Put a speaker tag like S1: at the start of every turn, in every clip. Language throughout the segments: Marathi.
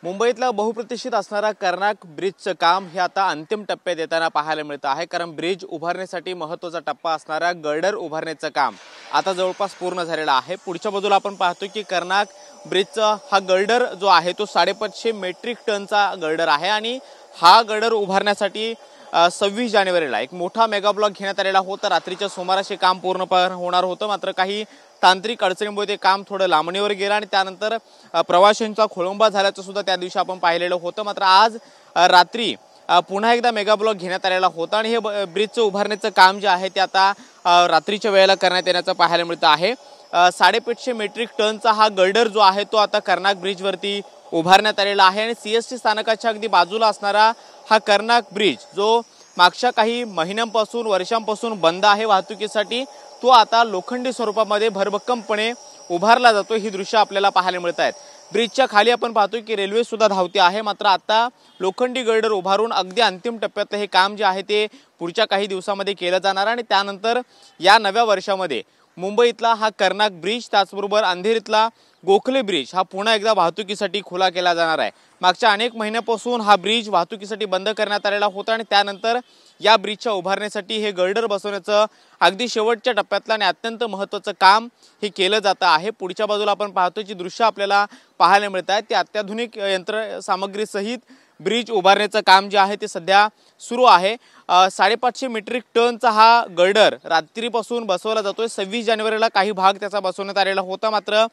S1: मुंबईतला बहुप्रतिष्ठित असणारा कर्नाक ब्रिजचं काम हे आता अंतिम टप्प्यात येताना पाहायला मिळतं आहे। कारण ब्रिज उभारण्यासाठी महत्त्वाचा टप्पा असणारा गर्डर उभारण्याचं काम आता जवळपास पूर्ण झालेलं आहे। पुढच्या बाजूला आपण पाहतो की कर्नाक ब्रिजचा हा गर्डर जो आहे तो 550 मेट्रिक टनचा गर्डर आहे आणि हा गर्डर उभारण्यासाठी 26 जानेवारीला एक मोठा मेगा ब्लॉक घेण्यात आलेला होता। रात्रीच्या सुमारास हे काम पूर्ण होणार होतं, मात्र काही तांत्रिक अडचणीमुळे ते काम थोडं लांबणीवर गेलं आणि त्यानंतर प्रवाशांचा खोळंबा झाल्याचं सुद्धा त्या दिवशी आपण पाहिलेलं होतं। मात्र आज रात्री पुन्हा एकदा मेगा ब्लॉक घेण्यात आलेला होता आणि हे ब्रिजचं उभारण्याचं काम जे आहे ते आता रात्रीच्या वेळेला करण्यात येण्याचं पाहायला मिळतं आहे। 550 मेट्रिक टनचा हा गर्डर जो आहे तो आता कर्नाक ब्रिजवरती उभारण्यात आलेला आहे आणि सीएसटी स्थानकाच्या अगदी बाजूला असणारा हा कर्नाक ब्रिज जो मागच्या काही महिन्यांपासून वर्षांपासून बंद आहे वाहतुकीसाठी, तो आता लोखंडी स्वरूपामध्ये भरभक्कमपणे उभारला जातो। ही दृश्य आपल्याला पाहायला मिळत आहेत। ब्रिजच्या खाली आपण पाहतो की रेल्वे सुद्धा धावते आहे, मात्र आता लोखंडी गर्डर उभारून अगदी अंतिम टप्प्यातलं हे काम जे आहे ते पुढच्या काही दिवसांमध्ये केलं जाणार आणि त्यानंतर या नव्या वर्षामध्ये मुंबईतला हा कर्नाक ब्रिज त्याचबरोबर अंधेरीतला गोखले ब्रिज हा पुन्हा एकदा वाहतुकीसाठी खुला केला जाणार आहे। मागच्या अनेक महिन्यापासून हा ब्रिज वाहतुकीसाठी बंद करण्यात आलेला होता आणि त्यानंतर या ब्रिजच्या उभारण्यासाठी हे गर्डर बसवण्याचं अगदी शेवटच्या टप्प्यातलं आणि अत्यंत महत्त्वाचं काम हे केलं जातं आहे। पुढच्या बाजूला आपण पाहतो की दृश्य आपल्याला पाहायला मिळत आहेत ते अत्याधुनिक यंत्रसामग्री सहित ब्रिज उभारण्याचं काम जे आहे ते सध्या सुरू आहे। 550 मेट्रिक टनचा हा गर्डर रात्रीपासून बसवला जातोय। 26 जानेवारीला काही भाग त्याचा बसवण्यात आलेला होता, मात्र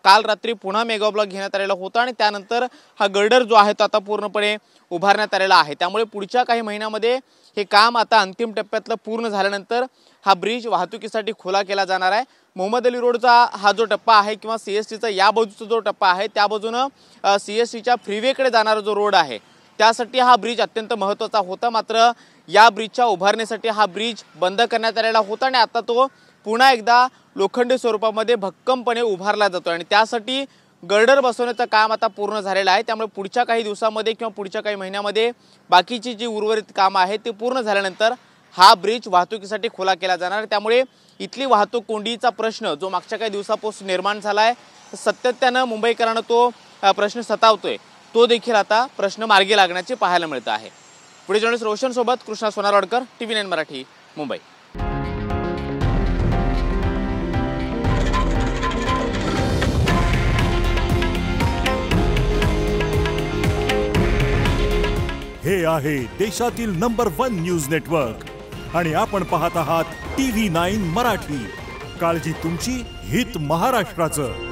S1: काल रात्री पुन्हा मेगा ब्लॉक घेण्यात आलेला होता आणि त्यानंतर हा गर्डर जो आहे तो आता पूर्णपणे उभारण्यात आलेला आहे। त्यामुळे पुढच्या काही महिन्यामध्ये हे काम आता अंतिम टप्प्यातलं पूर्ण झाल्यानंतर हा ब्रिज वाहतुकीसाठी खुला केला जाणार आहे। मोहम्मद अली रोडचा हा जो टप्पा आहे किंवा सीएसटीचा या बाजूचा जो टप्पा आहे त्या बाजूनं सीएसटीच्या फ्रीवेकडे जाणारा जो रोड आहे त्यासाठी हा ब्रिज अत्यंत महत्त्वाचा होता, मात्र या ब्रिजच्या उभारण्यासाठी हा ब्रिज बंद करण्यात आलेला होता आणि आता तो पुन्हा एकदा लोखंडी स्वरूपामध्ये भक्कमपणे उभारला जातो आणि त्यासाठी गर्डर बसवण्याचं काम आता पूर्ण झालेलं आहे। त्यामुळे पुढच्या काही दिवसांमध्ये किंवा पुढच्या काही महिन्यामध्ये बाकीची जी उर्वरित कामं आहेत ते पूर्ण झाल्यानंतर हा ब्रिज वाहतुकीसाठी खुला केला जाणार। त्यामुळे इथली वाहतूक कोंडीचा प्रश्न जो मागच्या काही दिवसापासून निर्माण झाला आहे सातत्यानं मुंबईकरांना तो प्रश्न सतावतोय, तो देखील आता प्रश्न मार्गी लागण्याचे पाहायला मिळत आहे। पुढे जर्नलिस्ट रोशन सोबत कृष्णा सोनारवाडकर, TV9 मराठी, मुंबई।
S2: हे आहे देशातील नंबर 1 न्यूज नेटवर्क आणि आपण पाहत आहात TV9 मराठी। काळजी तुमची, हित महाराष्ट्राचं।